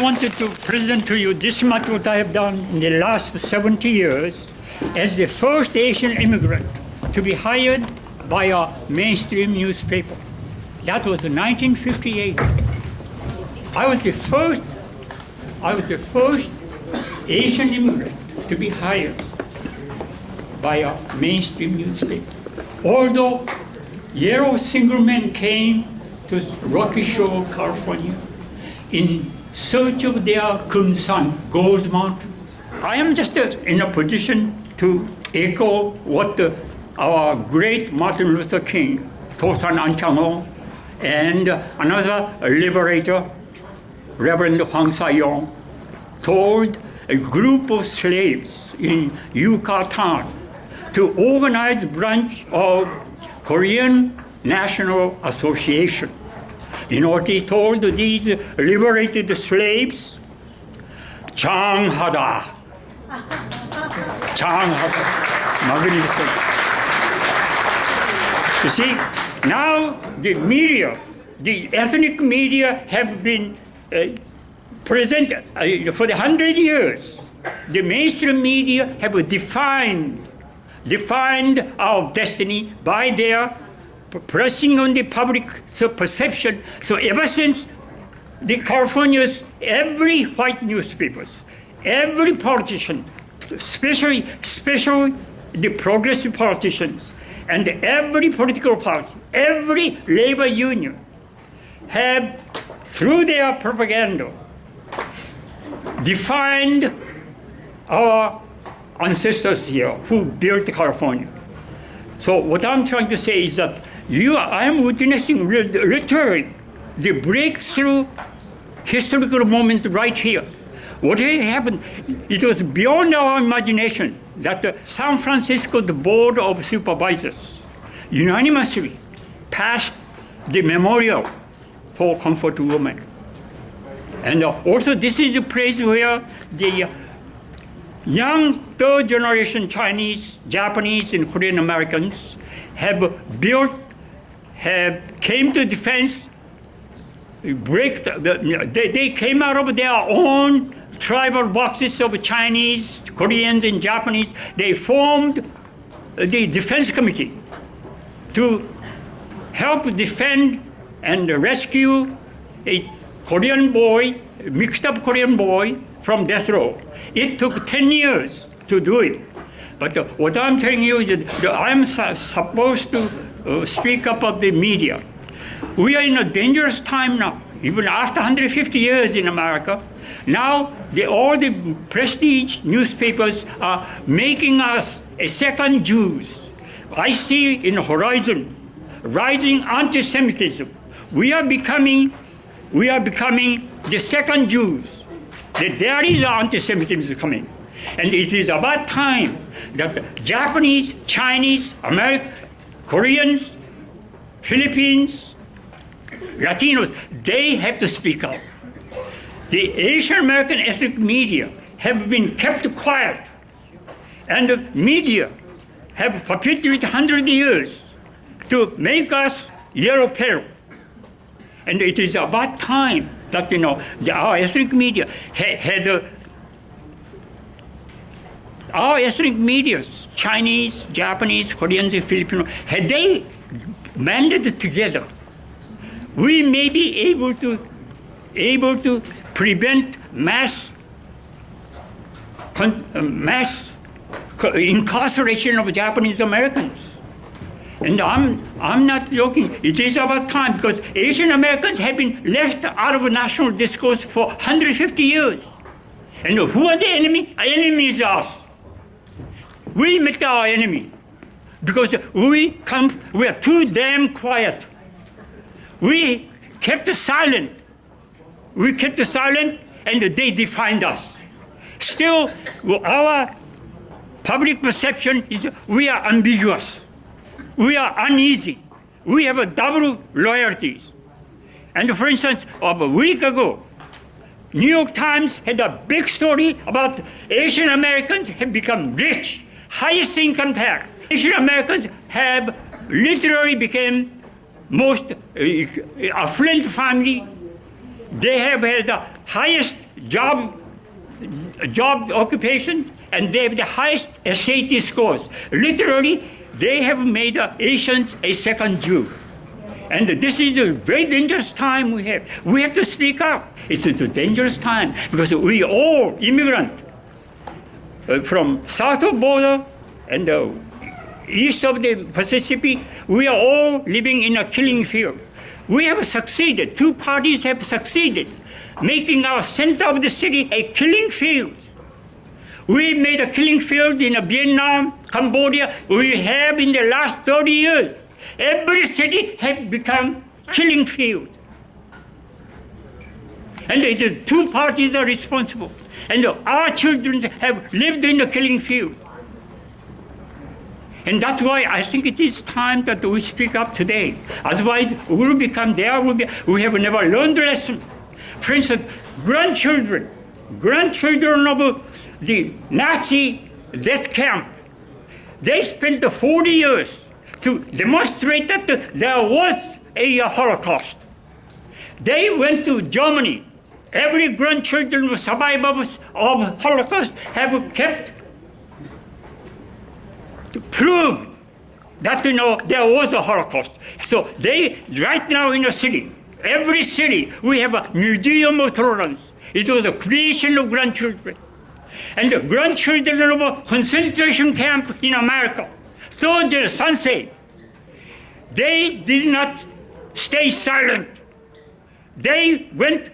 I wanted to present to you this much what I have done in the last 70 years as the first Asian immigrant to be hired by a mainstream newspaper. That was in 1958. I was the first Asian immigrant to be hired by a mainstream newspaper. Although yellow single men came to Rocky Shore, California, in search of their kumsan, gold mountain. I am just in a position to echo what our great Martin Luther King, Tosan Anchang, and another liberator, Reverend Hwang Sa-yong, told a group of slaves in Yucatan to organize a branch of Korean National Association. You know what he told these liberated slaves? 장하다. 장하다. Magnificent. You see, now the media, the ethnic media have been present for 100 years. The mainstream media have defined our destiny by their pressing on the public perception. So ever since the California's every white newspapers, every politician, especially the progressive politicians, and every political party, every labor union have, through their propaganda, defined our ancestors here who built California. So what I'm trying to say is that I am witnessing literally the breakthrough historical moment right here. What happened, it was beyond our imagination that the San Francisco Board of Supervisors unanimously passed the memorial for comfort women. And also this is a place where the young third generation Chinese, Japanese, and Korean Americans came to defense, they came out of their own tribal boxes of Chinese, Koreans, and Japanese. They formed the defense committee to help defend and rescue a Korean boy, mixed up Korean boy from death row. It took 10 years to do it. But what I'm telling you is that I'm supposed to speak about the media. We are in a dangerous time now, even after 150 years in America. Now, all the prestige newspapers are making us a second Jews. I see in the horizon rising anti-Semitism. We are becoming the second Jews. There is anti-Semitism coming. And it is about time that Japanese, Chinese, American, Koreans, Philippines, Latinos, they have to speak out. The Asian American ethnic media have been kept quiet, and the media have perpetuated 100 years to make us yellow peril. And it is about time that our ethnic media our ethnic media, Chinese, Japanese, Koreans, and Filipinos, had they banded together, we may be able to prevent mass incarceration of Japanese Americans. And I'm not joking. It is about time, because Asian Americans have been left out of national discourse for 150 years. And who are the enemy? Our enemy is us. We make our enemy because we are too damn quiet. We kept silent. And they defined us. Still, our public perception is we are ambiguous. We are uneasy. We have a double loyalties. And for instance, a week ago, New York Times had a big story about Asian Americans have become rich, highest income tax. Asian Americans have literally become most affluent family They have had the highest job occupation, and they have the highest SAT scores. Literally, they have made the Asians a second Jew. And this is a very dangerous time we have. We have to speak up. It's a dangerous time because we all immigrants from south of border and east of the Mississippi, we are all living in a killing field. We have succeeded. Two parties have succeeded, making our center of the city a killing field. We made a killing field in Vietnam, Cambodia. We have in the last 30 years. Every city has become killing field. And the two parties are responsible. And our children have lived in the killing field. And that's why I think it is time that we speak up today. Otherwise, we have never learned the lesson. For instance, grandchildren of the Nazi death camp, they spent 40 years to demonstrate that there was a Holocaust. They went to Germany. Every grandchildren of survivors of Holocaust have kept to prove that there was a Holocaust. So they, right now in the city, every city, we have a museum of tolerance. It was a creation of grandchildren. And the grandchildren of a concentration camp in America saw the sunset. They did not stay silent. They went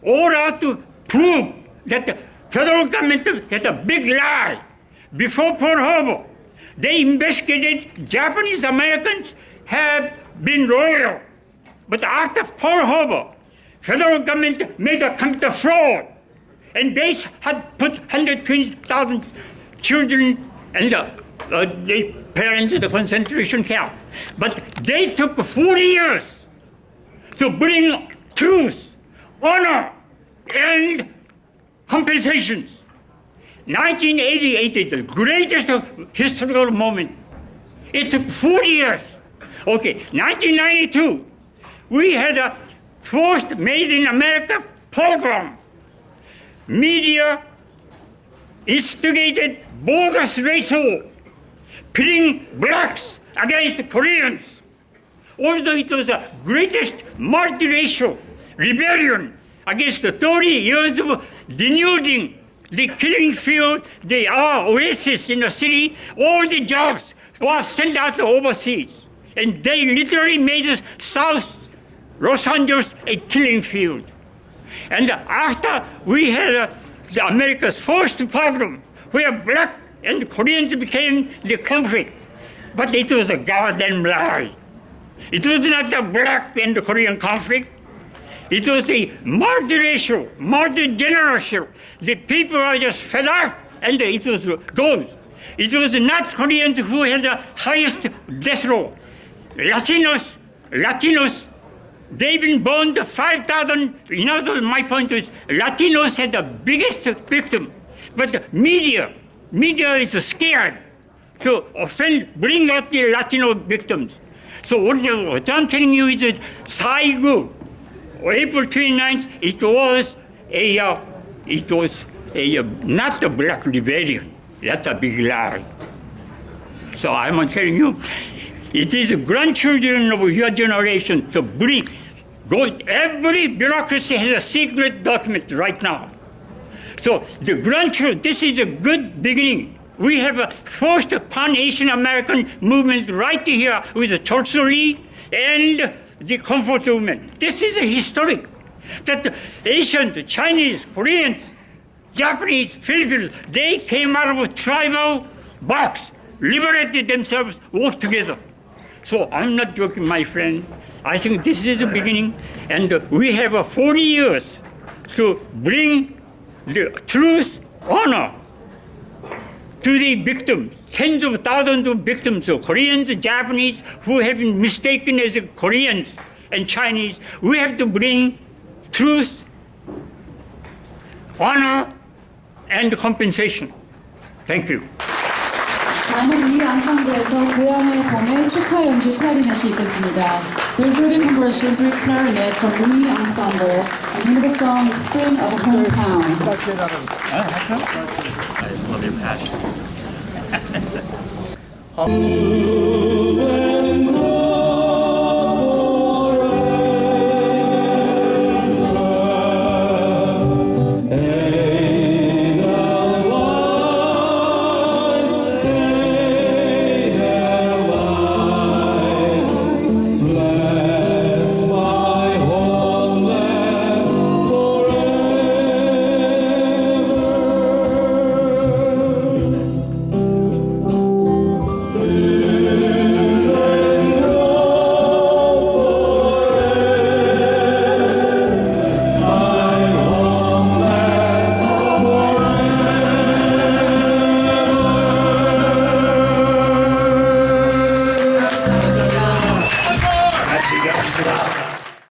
all out to prove that the federal government has a big lie. Before Pearl Harbor, they investigated Japanese Americans have been loyal. But after Pearl Harbor, federal government made a complete fraud. And they had put 120,000 children and the parents in the concentration camp. But they took 40 years to bring truth, honor, and compensations. 1988 is the greatest historical moment. It took 40 years. Okay, 1992, we had a first Made in America program. Media instigated bogus race war, pitting blacks against Koreans. Although it was the greatest multiracial rebellion against the 30 years of denuding the killing field, the oasis in the city, all the jobs were sent out overseas. And they literally made South Los Angeles a killing field. And after we had America's first program, where black and Koreans became the conflict, but it was a goddamn lie. It was not the black and the Korean conflict. It was a multiracial, multi-generational. The people are just fed up, and it was goes. It was not Koreans who had the highest death row. Latinos, they've been burned 5,000. My point is, Latinos had the biggest victim, but the media is scared to bring out the Latino victims. So what I'm telling you is that Saigu, April 29th, it was not a black rebellion. That's a big lie. So I'm telling you, it is the grandchildren of your generation to bring. Every bureaucracy has a secret document right now. So the grandchildren, this is a good beginning. We have a first Pan-Asian American movement right here with the Tulsa Lee and the Comfort movement. This is a historic. That the Asians, the Chinese, Koreans, Japanese, Filipinos, they came out of a tribal box, liberated themselves, worked together. So I'm not joking, my friend. I think this is the beginning, and we have 40 years to bring the truth, honor to the victims, tens of thousands of victims of Koreans and Japanese who have been mistaken as Koreans and Chinese. We have to bring truth, honor, and compensation. Thank you. 다음은 이 앙상블에서 고향의 봄의 축하 연주 클라리넷이 있겠습니다. There's ribbon for a Shrewsbury clarinet from Lee Ensemble, and the name of the song is Spring of a Hometown. I love your passion.